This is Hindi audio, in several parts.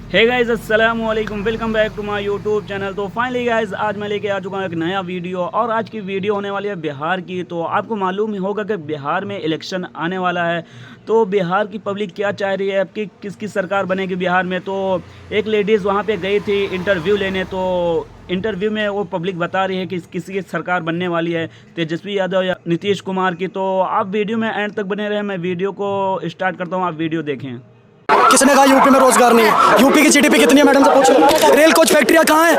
हे गाइस अस्सलाम वालेकुम, welcome back to my YouTube channel. तो फाइनली गाइस आज मैं लेके आ चुका हूँ एक नया वीडियो और आज की वीडियो होने वाली है बिहार की। तो आपको मालूम ही होगा कि बिहार में इलेक्शन आने वाला है, तो बिहार की पब्लिक क्या चाह रही है, अब कि किसकी सरकार बनेगी बिहार में। तो एक लेडीज़ वहाँ पे गई थी इंटरव्यू लेने, तो इंटरव्यू में वो पब्लिक बता रही है कि किसी की सरकार बनने वाली है, तेजस्वी यादव या नीतीश कुमार की। तो आप वीडियो में एंड तक बने रहे, मैं वीडियो को स्टार्ट करता हूँ, आप वीडियो देखें। किसने कहा यूपी में रोजगार नहीं है? यूपी की जीडीपी कितनी है मैडम से पूछ लो। रेल कोच फैक्ट्रियाँ कहाँ है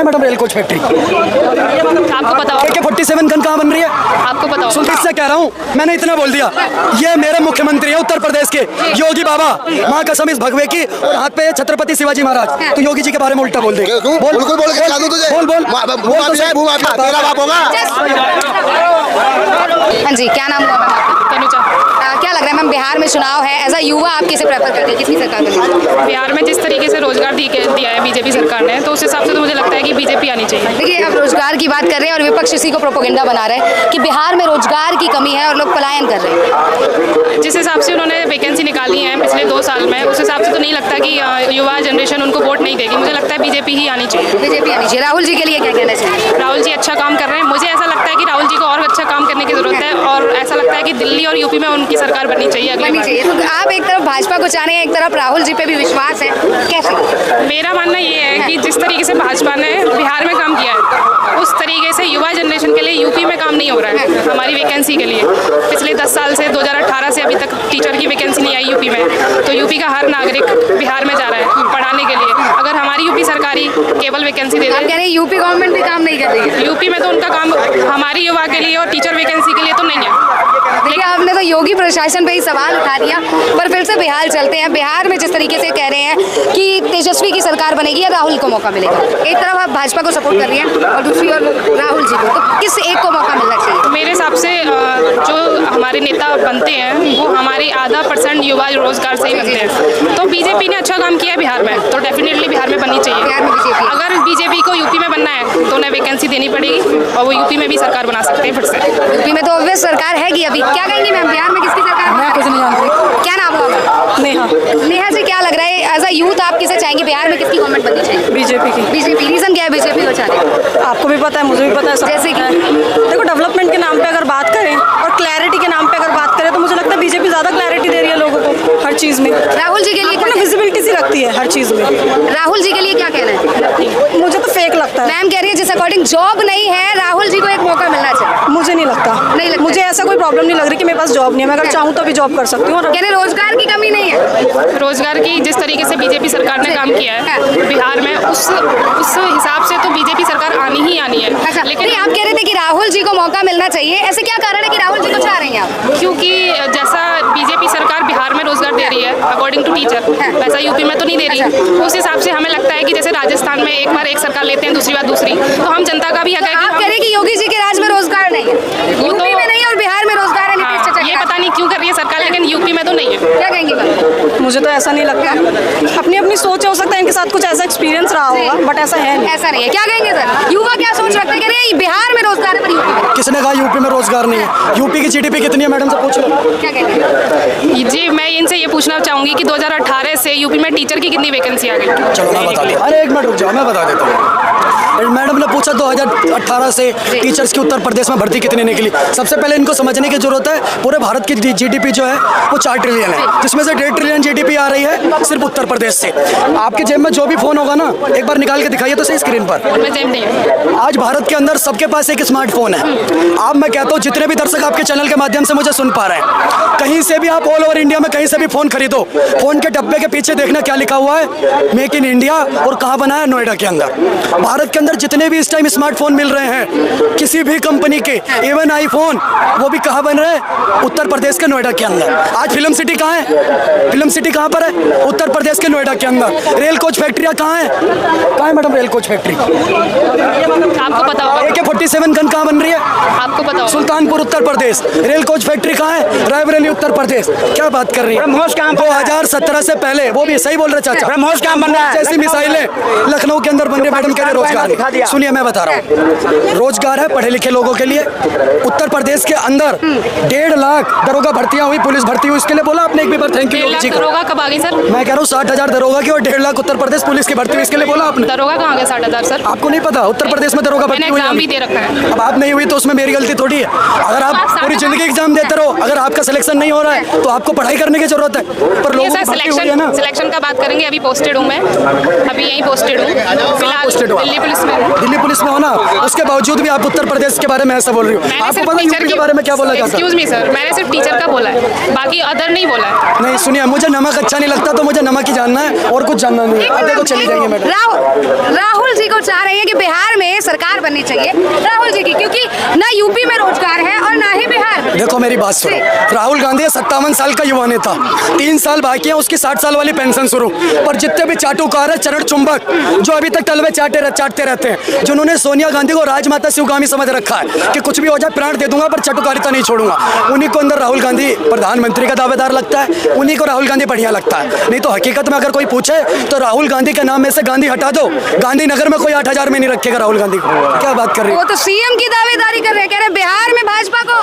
मैडम? रेल कोच फैक्ट्री आपको पता हो? AK-47 गन कहाँ बन रही है? आपको पता हो? सुन, इससे कह रहा हूँ, मैंने इतना बोल दिया, ये मेरे मुख्यमंत्री है उत्तर प्रदेश के योगी बाबा, माँ कसम इस भगवे की, और हाथ पे छत्रपति शिवाजी महाराज। तो योगी जी के बारे में उल्टा बोल दे। बोल हाँ जी, क्या नाम हुआ मैम? तनुजा। क्या लग रहा है मैम, बिहार में चुनाव है, एज अ युवा आप किसे प्रेफर करते हैं, किसकी सरकार बनेगी? बिहार में जिस तरीके से रोजगार दिया है बीजेपी सरकार ने, तो उस हिसाब से तो मुझे लगता है कि बीजेपी आनी चाहिए। देखिए, अब रोजगार की बात कर रहे हैं और विपक्ष इसी को प्रोपेगेंडा बना रहे हैं कि बिहार में रोजगार की कमी है और लोग पलायन कर रहे हैं। जिस हिसाब से उन्होंने वैकेंसी निकाली है पिछले 2 साल में, उस हिसाब से तो नहीं लगता कि युवा जनरेशन उनको वोट नहीं देगी। मुझे लगता है बीजेपी ही आनी चाहिए। बीजेपी आनी चाहिए। राहुल जी के लिए क्या कहना चाहिए? राहुल जी अच्छा काम कर रहे हैं, मुझे ऐसा लगता है कि राहुल जी को और अच्छा काम करने की जरूरत है, और ऐसा लगता है कि दिल्ली और यूपी में उनकी सरकार बननी चाहिए अगली बार। तो आप एक तरफ भाजपा को चाह रहे हैं, एक तरफ राहुल जी पे भी विश्वास है, कैसे? मेरा मानना ये है कि जिस तरीके से भाजपा ने बिहार में काम किया है, उस तरीके से युवा जनरेशन के लिए यूपी में काम नहीं हो रहा है। हमारी वैकेंसी के लिए पिछले 10 साल से 2018 से अभी तक टीचर की वैकेंसी नहीं आई यूपी में, तो यूपी का हर नागरिक बिहार में जा रहा है पढ़ाने के लिए। अगर हमारी यूपी सरकारी केवल वैकेंसी दे आप कह रहे हैं यूपी गवर्नमेंट भी काम नहीं कर रही है? यूपी में तो उनका काम हमारी युवा के लिए और टीचर वैकेंसी के लिए तो नहीं है। देखिए, आपने तो योगी प्रशासन पे ही सवाल उठा दिया, पर फिर से बिहार चलते हैं। बिहार में जिस तरीके से कह रहे हैं कि तेजस्वी की सरकार बनेगी या राहुल को मौका मिलेगा, एक तरफ आप भाजपा को सपोर्ट कर रही हैं और दूसरी ओर राहुल जी को, तो किस एक को मौका मिलना चाहिए? तो मेरे हिसाब से जो हमारे नेता बनते हैं वो हमारे आधा % युवा रोजगार से ही बनते हैं। तो बीजेपी ने अच्छा काम किया है बिहार में, तो डेफिनेटली बिहार में बननी चाहिए। बिहार में बीजेपी। अगर बीजेपी को यूपी में बनना है तो उन्हें वैकेंसी देनी पड़ेगी और वो यूपी में भी सरकार बना सकते हैं फिर से। यूपी में तो ऑब्वियस सरकार है कि अभी क्या कहेंगी मैम, बिहार में किसकी सरकार? मैं कुछ नहीं जानती। क्या नाम होगा? नेहा। नेहा जी, क्या लग रहा है एज अ यूथ आप किसे चाहेंगे, बिहार में किसकी गवर्नमेंट बननी चाहिए? बीजेपी की। बीजेपी। रीजन क्या है बीजेपी को चाह रहे हैं? आपको भी पता है, मुझे भी पता है, जैसे कि? देखो, डेवलपमेंट के नाम पे अगर बात करें और क्लैरिटी के नाम पे अगर बात करें, तो मुझे लगता है बीजेपी ज्यादा क्लैरिटी दे रही है लोगों को हर चीज में। राहुल जी के लिए क्या? विजिबिलिटी सी रखती है हर चीज में। राहुल जी के लिए क्या कहना है? मुझे तो फेक लगता है। मैम कह रही है जिस अकॉर्डिंग जॉब नहीं है, राहुल जी को एक मौका मिलना चाहिए। मुझे नहीं लगता। नहीं लगता। मुझे ऐसा कोई प्रॉब्लम नहीं लग रही कि मेरे पास जॉब नहीं है। मैं अगर चाहूँ तो भी जॉब कर सकती हूँ। कह रहे रोजगार की कमी नहीं है। रोजगार की जिस तरीके से बीजेपी सरकार ने काम किया है बिहार में, उस हिसाब से तो बीजेपी सरकार आनी ही आनी है। अच्छा, लेकिन आप कह रहे थे कि राहुल जी को मौका मिलना चाहिए, ऐसे क्या कारण है कि राहुल जी को चाह रही हैं आप? क्योंकि जैसा बीजेपी सरकार बिहार में रोजगार दे रही है अकॉर्डिंग टू टीचर, वैसा यूपी में तो नहीं दे रही। उस हिसाब से हमें लगता है कि जैसे राजस्थान में एक बार एक सरकार लेते हैं, दूसरी बार दूसरी, तो हम जनता का भी हक है कि आप कह रहे हैं कि योगी जी के राज में रोजगार नहीं है, यूपी में नहीं और बिहार में रोजगार है। नीतीश चाचा ये पता नहीं क्यों कर रही है सरकार, लेकिन यूपी में तो नहीं है। क्या कहेंगे मैम? मुझे तो ऐसा नहीं लगता। अपनी अपनी सोच है, हो सकता है इनके साथ कुछ ऐसा एक्सपीरियंस रहा होगा, बट ऐसा है नहीं। ऐसा नहीं है। क्या कहेंगे सर, युवा क्या सोच रखते हैं? कह रहे हैं बिहार में रोजगार है पर यूपी में? किसने कहा यूपी में रोजगार नहीं है? यूपी की जीडीपी कितनी है मैडम से पूछ लो। क्या कहते हैं? जी, मैं इनसे ये पूछना चाहूंगी कि 2018 से यूपी में टीचर की कितनी वैकेंसी आ गई? चलो मैं बता दूँ। अरे एक मिनट रुक जाओ, मैं बता देता हूँ। मैडम ने पूछा 2018 से टीचर्स की उत्तर प्रदेश में भर्ती कितनी निकली। सबसे पहले इनको समझने की जरूरत है, पूरे भारत की जीडीपी जो है वो 4 ट्रिलियन है, जिसमें से 1.5 ट्रिलियन जीडीपी आ रही है सिर्फ उत्तर प्रदेश से। आपके जेब में जो भी फोन होगा ना, एक बार निकाल के दिखाइए तो सही स्क्रीन पर। मैं जेब नहीं है। आज भारत के अंदर सबके पास एक स्मार्टफोन है। अब मैं कहता हूँ जितने भी दर्शक आपके चैनल के माध्यम से मुझे सुन पा रहे हैं, कहीं से भी आप ऑल ओवर इंडिया में कहीं से भी फोन खरीदो, फोन के डब्बे के पीछे देखना क्या लिखा हुआ है, मेक इन इंडिया, और कहाँ बना है? नोएडा के अंदर। भारत के अंदर जितने भी इस टाइम स्मार्टफोन मिल रहे हैं किसी भी कंपनी के, इवन आईफोन, वो भी कहाँ बन रहे हैं? उत्तर प्रदेश के नोएडा के अंदर। आज फिल्म सिटी कहाँ है? फिल्म सिटी कहाँ पर है? उत्तर प्रदेश के नोएडा के अंदर। रेल कोच फैक्ट्रियाँ कहाँ है मैडम? Rail coach factory. आपको पता होगा? AK-47 गन कहाँ बन रही है? आपको पता होगा? Sultanpur Uttar Pradesh. Rail coach factory कहाँ है? रायबरेली उत्तर प्रदेश। क्या बात कर रही है? 2017 से पहले, वो भी सही बोल रहे चाचा, ब्रह्मोस काम बन रहा है। जैसी मिसाइलें लखनऊ के अंदर बन रही, मैडम कह रहे रोजगार। सुनिए मैं बता रहा हूँ, रोजगार है पढ़े लिखे लोगों के लिए। उत्तर प्रदेश के अंदर 1.5 लाख दरोगा भर्तियां हुई, पुलिस भर्ती हुई, इसके लिए बोला आपने एक भी बार थैंक यू योगी जी को। दरोगा कब आ गई सर? मैं कह रहा हूँ 60,000 दरोगा की और 1.5 लाख उत्तर प्रदेश पुलिस की भर्ती हुई, इसके लिए बोला आपने? दरोगा कहाँ गया 60,000 सर? आपको नहीं पता उत्तर प्रदेश में दरोगा भर्ती मैंने हुई? एग्जाम भी दे रखा है। अब आप नहीं हुई तो उसमें मेरी गलती थोड़ी है। अगर आप पूरी जिंदगी एग्जाम देते रहो, अगर आपका सिलेक्शन नहीं हो रहा है तो आपको पढ़ाई करने की जरूरत है। पर लोगों सर की भर्ती हुई है ना। सिलेक्शन का बात करेंगे, अभी पोस्टेड हूँ मैं, अभी यहीं पोस्टेड हूँ फिलहाल, पोस्टेड हो? दिल्ली पुलिस में। दिल्ली पुलिस में हो ना, उसके बावजूद भी आप उत्तर प्रदेश के बारे में ऐसा बोल रही हो। आपको पता यूपी के बारे में क्या बोला जाता है? एक्सक्यूज मी सर, मैंने सिर्फ टीचर का बोला है, बाकी अदर नहीं बोला है। नहीं सुनिए, मुझे नमक अच्छा नहीं लगता तो मुझे नमक ही जानना है और कुछ जानना नहीं है। आप देखो चली जाएंगे मैडम। राहुल जी को चाह रही है कि बिहार में सरकार बननी चाहिए राहुल जी की, क्योंकि ना यूपी में रोजगार है और ना ही बिहार में। देखो मेरी बात सुनो, राहुल गांधी 57 साल का युवा नेता, 3 साल बाकी है उसकी 60 साल वाली पेंशन शुरू। पर जितने भी चाटुकार है, चरण चुंबक, जो अभी तक तलवे चाटते रहते हैं, जिन्होंने सोनिया गांधी को राजमाता शिवगामी समझ रखा है कि कुछ भी हो जाए प्राण दे दूंगा पर चाटुकारिता नहीं छोड़ूंगा, उन्हीं को अंदर राहुल गांधी प्रधानमंत्री का दावेदार लगता है, उन्हीं को राहुल गांधी बढ़िया लगता है। नहीं तो हकीकत में अगर कोई पूछे तो राहुल गांधी के नाम में से गांधी हटा दो, गांधीनगर में कोई 8,000 में नहीं रखेगा राहुल गांधी को। क्या बात कर रही है? वो तो सीएम की दावेदारी कर रहे हैं, कह रहे हैं बिहार में भाजपा को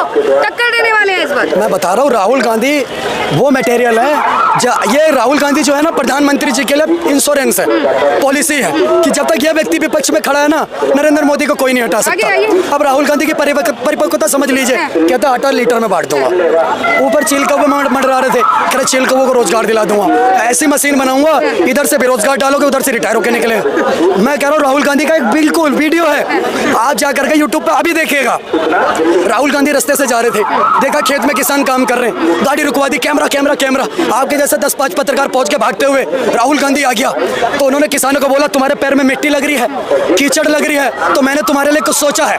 टक्कर देने वाले हैं इस बार। मैं बता रहा हूँ राहुल गांधी वो मटेरियल है, ये राहुल गांधी जो है ना प्रधानमंत्री जी के लिए इंश्योरेंस है, पॉलिसी है कि जब तक यह व्यक्ति विपक्ष में खड़ा है ना, नरेंद्र मोदी को कोई नहीं हटा सकता। अब राहुल गांधी की परिपक्वता समझ लीजिए, कहता आटा लीटर में बांट दूंगा, ऊपर चील कौवे मंडरा रहे थे, कह रहे चील कौवों को रोजगार दिला दूंगा, ऐसी मशीन बनाऊंगा इधर से बेरोजगार डालोगे उधर से रिटायर होकर निकले। मैं कह रहा हूँ राहुल गांधी का एक बिल्कुल वीडियो है, आप जा करके यूट्यूब पे अभी देखिएगा। राहुल गांधी रास्ते से जा रहे थे, देखा खेत में किसान काम कर रहे हैं, गाड़ी रुकवा दी, कैमरा कैमरा कैमरा, आपके जैसे 10-5 पत्रकार पहुंच के भागते हुए राहुल गांधी आ गया तो उन्होंने किसानों को बोला तुम्हारे पैर में मिट्टी लग रही है, कीचड़ लग रही है, तो मैंने तुम्हारे लिए कुछ सोचा है।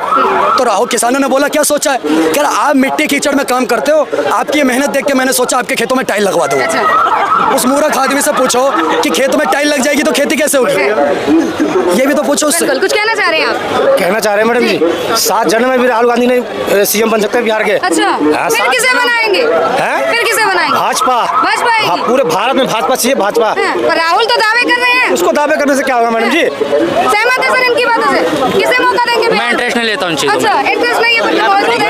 तो राहुल किसानों ने बोला क्या सोचा है? कह रहा आप मिट्टी कीचड़ में काम करते हो, आपकी मेहनत देख के मैंने सोचा आपके खेतों में टाइल लगवा दूंगा। उस मूर्ख आदमी से पूछो कि खेत में टाइल लग जाएगी तो खेती कैसे होगी, ये भी तो पूछो उससे। कुछ कहना चाह रहे हैं आप? कहना चाह रहे हैं मैडम जी, 7 जन में भी राहुल गांधी ने सीएम बन सकते हैं बिहार के। अच्छा, फिर किसे बनाएंगे? फिर किसे बनाएंगे? भाजपा। भाजपा पूरे भारत में भाजपा चाहिए, भाजपा। पर राहुल तो दावे कर रहे हैं। उसको दावे करने से क्या होगा मैडम जी? सहमत है सर इनकी बातों से? किसे मौका देंगे? मैं इंटरेस्ट नहीं लेता उन चीजों में। अच्छा, इंटरेस्ट नहीं है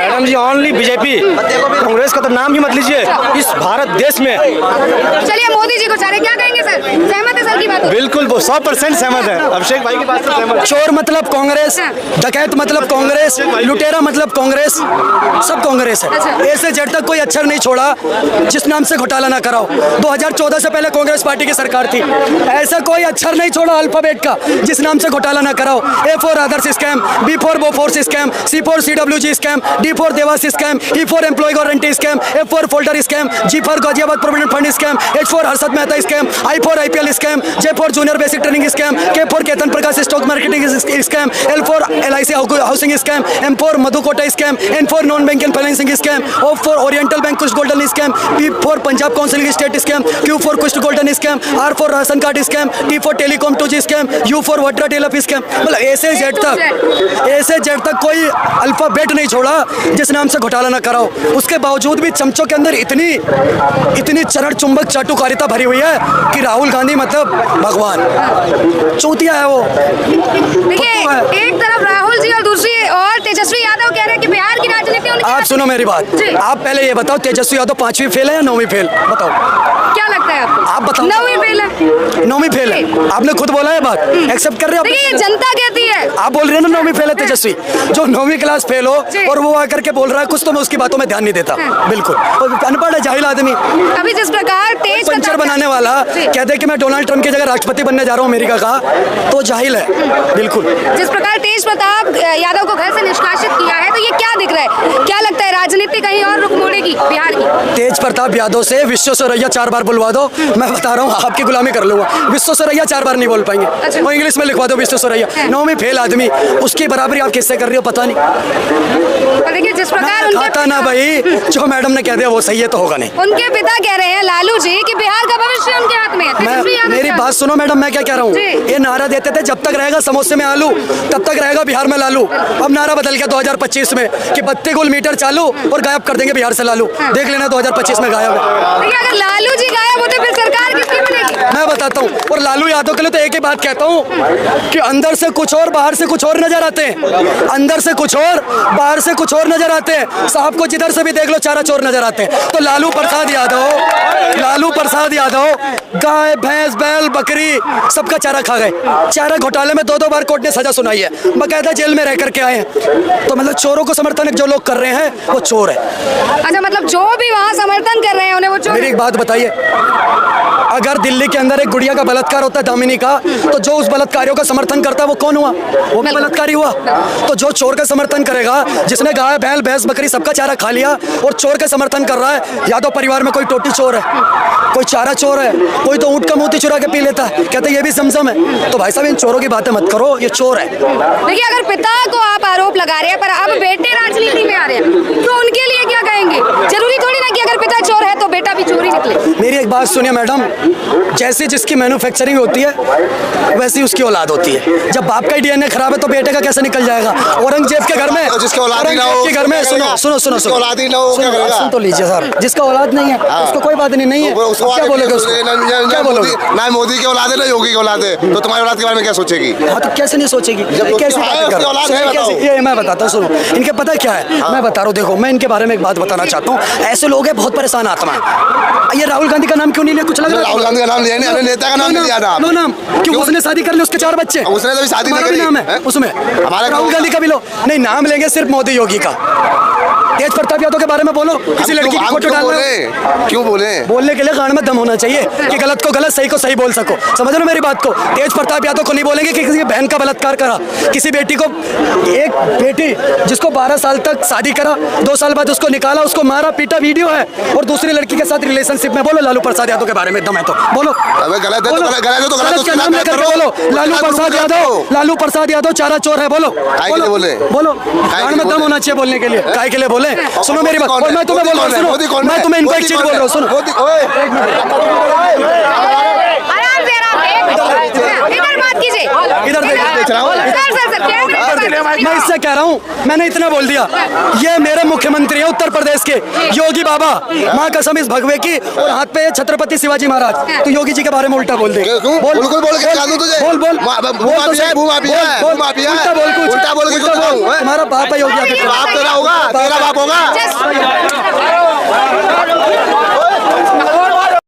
मैडम जी, ओनली बीजेपी, कांग्रेस का तो नाम ही मत लीजिए इस भारत देश में। चलिए मोदी जी को चाह रहे, क्या कहेंगे सर? सहमत है सर की बात? बिल्कुल, वो 100% सहमत है। अभिषेक भाई की बात से सहमत। चोर मतलब कांग्रेस, डकैत मतलब कांग्रेस, लुटेरा मतलब कांग्रेस, सब कांग्रेस है। ऐसे जेड तक कोई अक्षर नहीं छोड़ा जिस नाम से घोटाला ना कराओ। 2014 से पहले कांग्रेस पार्टी की सरकार थी, ऐसा कोई अक्षर नहीं छोड़ा अल्फाबेट का जिस नाम से घोटाला ना कराओ। A for Adarsh scam, B for Bofors scam, C for CWG scam, D for Devas scam, E for employ guarantee scam, F for folder scam, G for Ghaziabad provident fund scam, H for Harshad Mehta scam, I for IPL scam, J for junior basic training scam, K for Ketan Prakash stock marketing scam, L for LIC housing scam, M for Madhu Koda scam, N for non banking financing scam, O for oriental bank कुछ golden scam, P for Punjab counselling state scam, Q for कुछ golden scam, R for ration card scam, T for telecom 2G scam, U for water टेलफ स्कैम। मतलब ऐसे जेड तक कोई अल्फाबेट नहीं छोड़ा जिस नाम से घोटाला ना कराओ। उसके बावजूद भी चमचों के अंदर इतनी चरण चुंबक चाटुकारिता भरी हुई है कि राहुल गांधी मतलब भगवान, चूतिया है वो। देखिए, एक तरफ राहुल जी और दूसरी और तेजस्वी यादव कह रहे हैं कि बिहार की राजनीति उनके आप सुनो मेरी बात, आप पहले ये बताओ तेजस्वी यादव 5वीं फेल है या 9वीं फेल? बताओ क्या लगता है आपको? आप बताओ। 9वीं फेल है। 9वीं फेल है, आपने खुद बोला है, बात एक्सेप्ट कर रहे हो? देखिए, ये जनता कहती है। आप बोल रहे हैं ना 9वीं फेल है तेजस्वी, जो 9वीं क्लास फेल हो और वो आकर के बोल रहा है कुछ, तो मैं उसकी बातों में ध्यान नहीं देता। बिल्कुल अनपढ़ है, जाहिल आदमी। अभी जिस प्रकार तेज पंचर बनाने वाला कहते हैं कि मैं डोनाल्ड ट्रंप की जगह राष्ट्रपति बनने जा रहा हूँ अमेरिका का, तो जाहिल है बिल्कुल। जिस प्रकार तेज प्रताप यादव को घर से निष्कासित किया है, तो ये क्या दिख रहा है? क्या लगता है राजनीति कहीं और रुख मोड़ेगी बिहार की? तेज प्रताप यादव से विश्वेश्वरैया 4 बार बुलवा दो, मैं बता रहा हूँ आपकी गुलामी कर लूंगा। विश्वेश्वरैया 4 बार नहीं बोल पाएंगे। अच्छा। वो इंग्लिश में लिखवा दो विश्वेश्वरैया। 9वीं फेल आदमी, उसकी बराबरी आप किससे कर रही हो पता नहीं। और देखिए जिस प्रकार उनके खाता ना भाई, जो मैडम ने कह दिया वो सही है तो होगा नहीं। उनके पिता कह रहे हैं लालू जी कि बिहार का भविष्य उनके हाथ में है। मेरी बात सुनो मैडम, मैं क्या कह रहा हूँ, ये नारा देते थे जब तक रहेगा समोसे में आलू तब तक रहेगा बिहार में लालू। अब नारा बदल गया 2025 में कि 32 गोल मीटर चालू और गायब कर देंगे बिहार से लालू। देख लेना 2025 में गायब है। देखिए, अगर लालू जी गायब होते फिर सरकार किसकी बनेगी? मैं बताता हूँ। और लालू यादव के लिए तो एक ही बात कहता हूँ कि अंदर से कुछ और बाहर से कुछ और नजर आते हैं, अंदर से कुछ और बाहर से कुछ और नजर आते हैं। साहब को जिधर से भी देख लो चारा चोर नजर आते हैं। तो लालू प्रसाद यादव गाय भैंस बैल बकरी सबका चारा खा गए। चारा घोटाले में 2-2 बार कोर्ट ने सजा सुनाई है, बकायदा जेल में रह करके आए हैं। तो मतलब चोरों को समर्थन जो लोग कर रहे हैं वो चोर है। अच्छा, मतलब जो भी वहाँ समर्थन कर रहे हैं उन्हें वो चोर। मेरी एक बात बताइए, अगर दिल्ली के अंदर एक गुड़िया का बलात्कार होता है दामिनी का, तो जो उस बलात्कारियों का समर्थन करता है वो कौन हुआ? वो भी बलात्कारी हुआ। तो जो चोर का समर्थन करेगा, जिसने गाय बैल भैंस बकरी सबका चारा खा लिया और चोर का समर्थन कर रहा है, यादव परिवार में कोई टोटी चोर है, कोई चारा चोर है, कोई तो ऊँट का मोती चुरा के पी लेता है, कहते ये भी समझम है। तो भाई साहब इन चोरों की बातें मत करो, ये चोर है। देखिए, अगर पिता को आप आरोप लगा रहे हैं पर अब बेटे राजनीति में आ रहे हैं तो उनके लिए क्या कहेंगे? जरूरी थोड़ी ना कि अगर पिता चोर है तो बेटा भी चोर ही निकले। मेरी एक बात सुनिए मैडम, जैसी जिसकी मैन्युफैक्चरिंग होती है वैसी उसकी औलाद होती है। जब बाप का ही डीएनए खराब है तो बेटे का कैसे निकल जाएगा? औरंगजेब के घर में, औरंगजेब के घर में सुनो औलाद ही ना हो, क्या करेगा? सुन तो लीजिए सर, जिसका औलाद नहीं है उसको कोई बात नहीं है। क्या बोलोगे उसको? क्या बोलोगे? ना मोदी की औलाद है ना योगी की औलाद है, तो तुम्हारी औलाद के बारे में क्या सोचेगी? हाँ तो कैसे नहीं सोचेगी? कैसी बातें कर रहे हो? ये मैं बताता हूँ, सुनो, इनके पता क्या है, मैं बता रहा हूँ। देखो, मैं इनके बारे में एक बात बताना चाहता हूँ। ऐसे लोग हैं बहुत परेशान आत्मा है। ये राहुल गांधी का नाम क्यों नहीं लिया? कुछ लग रहा है राहुल गांधी का नाम लिया नहीं, नेता का नाम नहीं लिया ना। लो नाम क्यों? उसने शादी कर ली, उसके 4 बच्चे। उसने तो शादी नहीं करी। नाम है उसमें, हमारा राहुल गांधी का भी लो। नहीं, नाम लेंगे सिर्फ मोदी योगी का। तेज प्रताप यादव के बारे में बोलो, किसी लड़की की फोटो डाल रहे हो। क्यों बोले? बोलने के लिए कान में दम होना चाहिए कि गलत को गलत, सही को सही बोल सको। समझ लो मेरी बात को। तेज प्रताप यादव को नहीं बोलेंगे कि किसी की बहन का बलात्कार करा, किसी बेटी को, एक बेटी जिसको 12 साल तक शादी करा, 2 साल बाद उसको निकाला, उसको मारा पीटा, वीडियो है, और दूसरी लड़की के साथ रिलेशनशिप में। बोलो लालू प्रसाद यादव के बारे में दम है तो बोलो। अबे गलत है तो गलत क्या नाम लेकर बोलो? लालू प्रसाद यादव चारा चोर है। बोलो बोलो, कान में दम होना चाहिए बोलने के लिए। काय के लिए बोले? सुनो मेरी बात, और मैं तुम्हें बोल रहा हूँ, सुनो, मैं तुम्हें इनको एक चीज बोल रहा हूँ, सुनो। इधर बात कीजिए, इधर देख रहा हूँ, मैं इससे कह रहा हूँ, मैंने इतना बोल दिया। ये मेरे मुख्यमंत्री है उत्तर प्रदेश के, योगी बाबा, माँ कसम इस भगवे की, और हाथ पे छत्रपति शिवाजी महाराज। तो योगी जी के बारे में उल्टा बोल दे। बोल बोल बोल तुम्हारा बाप है योगी। तेरा बाप होगा,